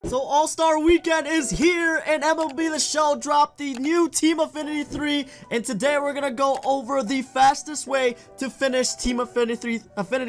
So All-Star Weekend is here, and MLB The Show dropped the new Team Affinity 3, and today we're gonna go over the fastest way to finish Team Affinity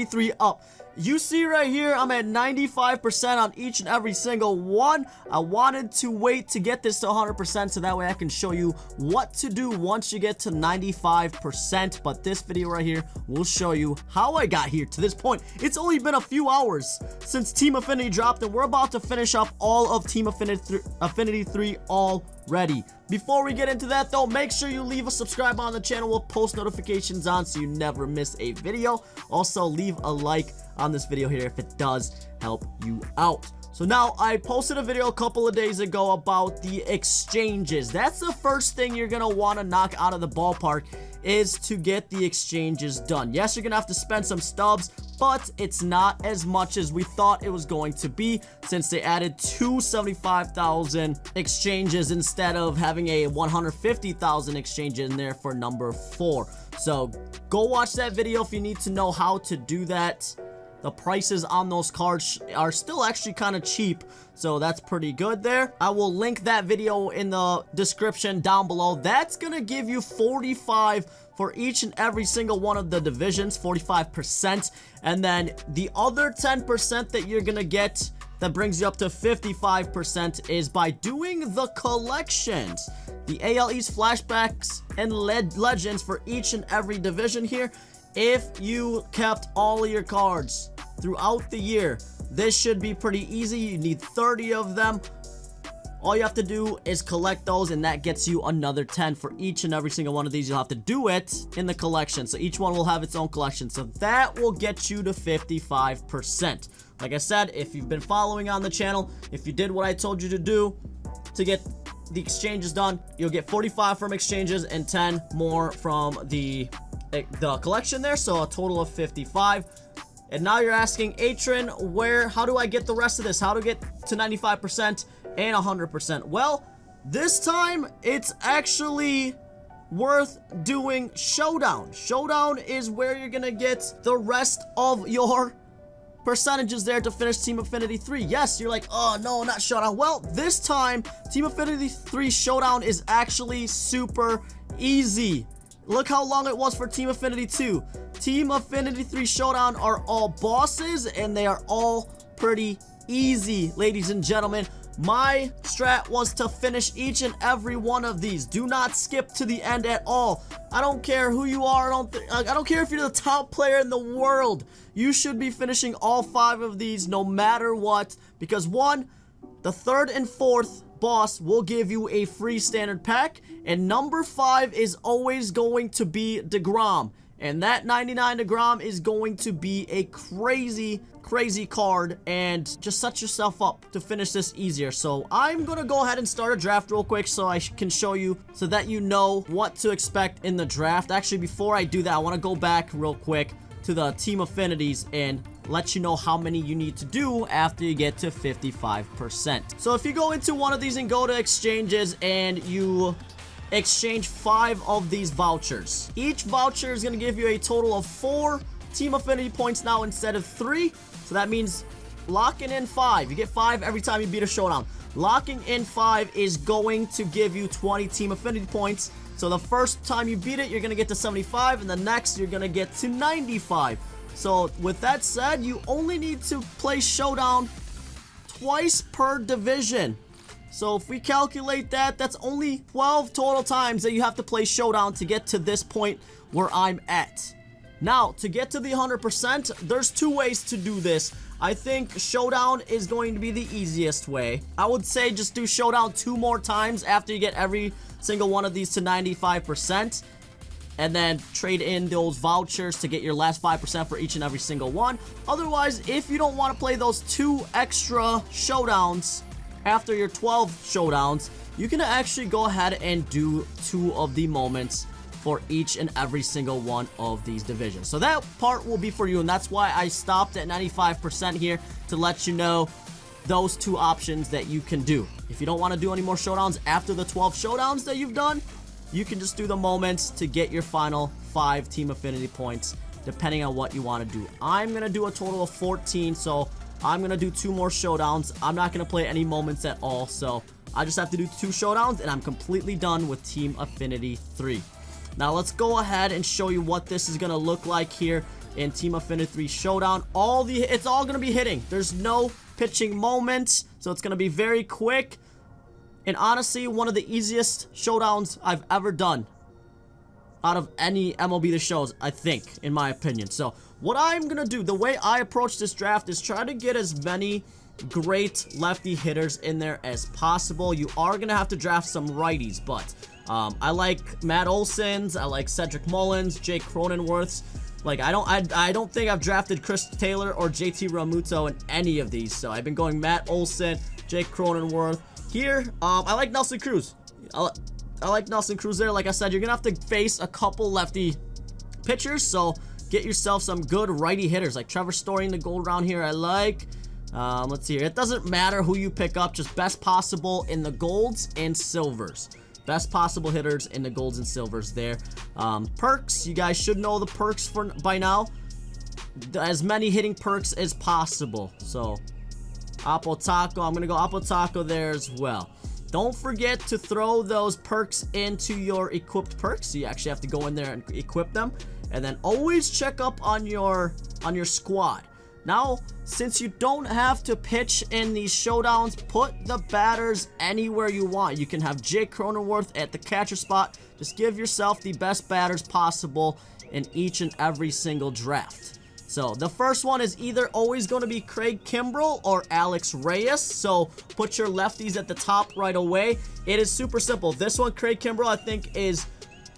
3 up. You see right here, I'm at 95% on each and every single one. I wanted to wait to get this to 100% so that way I can show you what to do once you get to 95%. But this video right here will show you how I got here to this point. It's only been a few hours since Team Affinity dropped, and we're about to finish up all of Team Affinity 3 already. Before we get into that though, make sure you leave a subscribe on the channel with post notifications on so you never miss a video. Also, leave a like on this video here if it does help you out. So now, I posted a video a couple of days ago about the exchanges. That's the first thing you're gonna want to knock out of the ballpark, is to get the exchanges done. Yes, you're gonna have to spend some stubs, but it's not as much as we thought it was going to be, since they added 275,000 exchanges instead of having a 150,000 exchange in there for number 4. So go watch that video if you need to know how to do that. The prices on those cards are still actually kind of cheap, so that's pretty good there. I will link that video in the description down below. That's gonna give you 45 for each and every single one of the divisions, 45%. And then the other 10% that you're gonna get that brings you up to 55% is by doing the collections. The AL East flashbacks and legends for each and every division here. If you kept all of your cards throughout the year, this should be pretty easy. You need 30 of them. All you have to do is collect those, and that gets you another 10 for each and every single one of these. You'll have to do it in the collection, so each one will have its own collection. So that will get you to 55%. Like I said, if you've been following on the channel, if you did what I told you to do to get the exchanges done, you'll get 45 from exchanges and 10 more from the collection there, so a total of 55. And now you're asking, Atrin, how do I get the rest of this? How to get to 95% and 100%? Well, this time it's actually worth doing Showdown. Showdown is where you're gonna get the rest of your percentages there to finish Team Affinity 3. Yes, you're like, oh no, not Showdown. Well, this time Team Affinity 3 Showdown is actually super easy. Look how long it was for Team Affinity 2. Team Affinity 3 Showdown are all bosses, and they are all pretty easy, ladies and gentlemen. My strat was to finish each and every one of these. Do not skip to the end at all. I don't care who you are. I don't care if you're the top player in the world. You should be finishing all 5 of these no matter what, because one, the 3rd and 4th boss will give you a free standard pack, and number 5 is always going to be DeGrom, and that 99 DeGrom is going to be a crazy card, and just set yourself up to finish this easier. So I'm gonna go ahead and start a draft real quick so I can show you, so that you know what to expect in the draft. Actually, before I do that, I want to go back real quick to the Team Affinities and let you know how many you need to do after you get to 55%. So if you go into one of these and go to exchanges and you exchange 5 of these vouchers, each voucher is going to give you a total of 4 Team Affinity points now instead of 3. So that means locking in 5. You get 5 every time you beat a Showdown. Locking in 5 is going to give you 20 Team Affinity points. So the first time you beat it, you're going to get to 75, and the next you're going to get to 95. So with that said, you only need to play Showdown twice per division. So if we calculate that, that's only 12 total times that you have to play Showdown to get to this point where I'm at. Now, to get to the 100%, there's 2 ways to do this. I think Showdown is going to be the easiest way. I would say just do Showdown 2 more times after you get every single one of these to 95%. And then trade in those vouchers to get your last 5% for each and every single one. Otherwise, if you don't want to play those 2 extra Showdowns after your 12 Showdowns, you can actually go ahead and do 2 of the moments for each and every single one of these divisions. So that part will be for you, and that's why I stopped at 95% here, to let you know those 2 options that you can do. If you don't want to do any more Showdowns after the 12 Showdowns that you've done, you can just do the moments to get your final 5 Team Affinity points, depending on what you want to do. I'm going to do a total of 14, so I'm gonna do 2 more showdowns. I'm not gonna play any moments at all, so I just have to do 2 showdowns, and I'm completely done with Team Affinity 3. Now, let's go ahead and show you what this is gonna look like here in Team Affinity 3 Showdown. It's all gonna be hitting. There's no pitching moments, so it's gonna be very quick. And honestly, one of the easiest showdowns I've ever done out of any MLB The Shows, I think, in my opinion. So, what I'm gonna do, the way I approach this draft is try to get as many great lefty hitters in there as possible. You are gonna have to draft some righties, but I like Matt Olson's, I like Cedric Mullins, Jake Cronenworth's. Like, I don't think I've drafted Chris Taylor or JT Realmuto in any of these. So I've been going Matt Olson, Jake Cronenworth. Here, I like Nelson Cruz. I like Nelson Cruz there. Like I said, you're gonna have to face a couple lefty pitchers, so get yourself some good righty hitters. Like Trevor Story in the gold round here, I like. Let's see here. It doesn't matter who you pick up, just best possible in the golds and silvers. Best possible hitters in the golds and silvers there. Perks, you guys should know the perks by now. As many hitting perks as possible. So, Apple Taco, I'm going to go Apple Taco there as well. Don't forget to throw those perks into your equipped perks. So you actually have to go in there and equip them. And then always check up on your squad. Now, since you don't have to pitch in these showdowns, put the batters anywhere you want. You can have Jake Cronenworth at the catcher spot. Just give yourself the best batters possible in each and every single draft. So, the first one is either always going to be Craig Kimbrell or Alex Reyes. So, put your lefties at the top right away. It is super simple. This one, Craig Kimbrell, I think is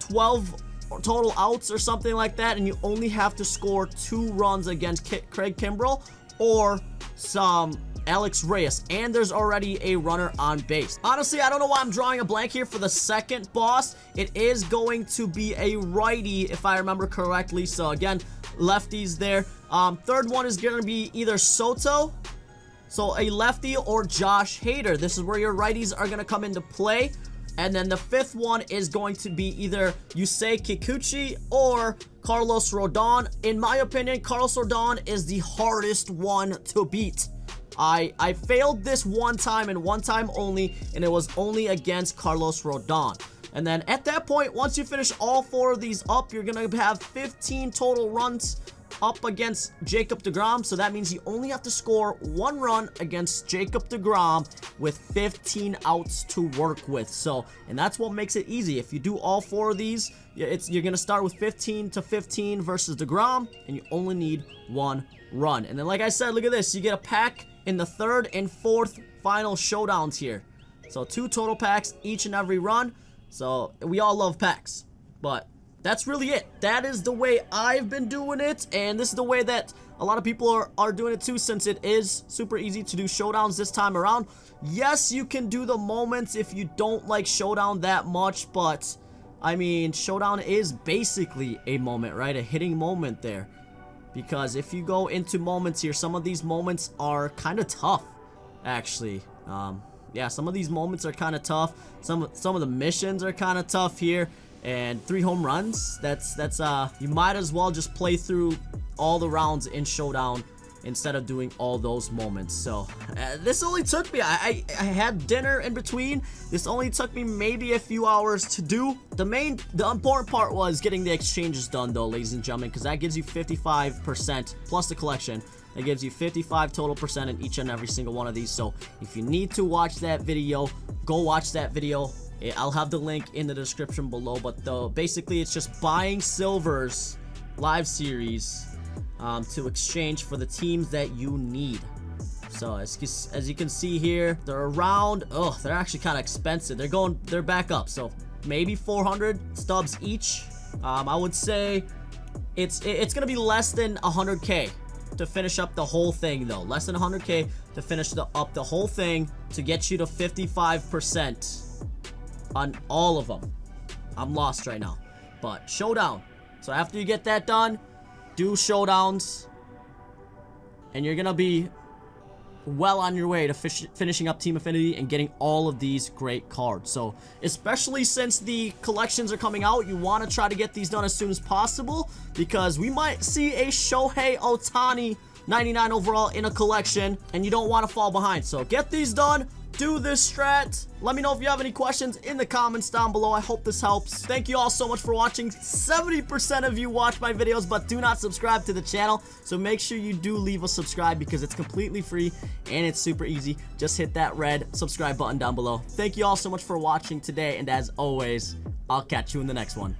12 total outs or something like that, and you only have to score 2 runs against Craig Kimbrell or some Alex Reyes, and there's already a runner on base. Honestly, I don't know why I'm drawing a blank here for the second boss. It is going to be a righty, if I remember correctly. So again, lefties there. Third one is going to be either Soto, so a lefty, or Josh Hader. This is where your righties are going to come into play. And then the fifth one is going to be either Yusei Kikuchi or Carlos Rodon. In my opinion, Carlos Rodon is the hardest one to beat. I failed this one time and one time only, and it was only against Carlos Rodon. And then at that point, once you finish all 4 of these up, you're going to have 15 total runs up against Jacob deGrom. So that means you only have to score 1 run against Jacob deGrom with 15 outs to work with. So, and that's what makes it easy. If you do all 4 of these, you're going to start with 15 to 15 versus deGrom, and you only need 1 run. And then, like I said, look at this. You get a pack in the 3rd and 4th final showdowns here. So 2 total packs each and every run. So we all love packs, but that's really it. That is the way I've been doing it, and this is the way that a lot of people are doing it too, since it is super easy to do showdowns this time around. Yes, you can do the moments if you don't like showdown that much, but I mean, showdown is basically a moment, right? A hitting moment there. Because if you go into moments here, some of these moments are kind of tough, actually. Yeah, some of these moments are kind of tough. Some of the missions are kind of tough here. And 3 home runs, that's you might as well just play through all the rounds in showdown instead of doing all those moments. So this only took me, I had dinner in between. This only took me maybe a few hours to do. The important part was getting the exchanges done though, ladies and gentlemen, because that gives you 55% plus the collection. That gives you 55 total percent in each and every single one of these. So if you need to watch that video, go watch that video. I'll have the link in the description below. But basically it's just buying silvers live series to exchange for the teams that you need. So as you can see here, they're around, they're actually kind of expensive. They're back up, so maybe 400 stubs each. I would say it's gonna be less than 100k to finish up the whole thing though. Less than 100k to finish up the whole thing to get you to 55% on all of them. I'm lost right now, but showdown. So after you get that done, do showdowns, and you're gonna be well on your way to finishing up Team Affinity and getting all of these great cards. So especially since the collections are coming out, you want to try to get these done as soon as possible, because we might see a Shohei Ohtani 99 overall in a collection, and you don't want to fall behind. So get these done. Do this strat. Let me know if you have any questions in the comments down below. I hope this helps. Thank you all so much for watching. 70% of you watch my videos but do not subscribe to the channel, so make sure you do leave a subscribe because it's completely free and it's super easy. Just hit that red subscribe button down below. Thank you all so much for watching today, and as always, I'll catch you in the next one.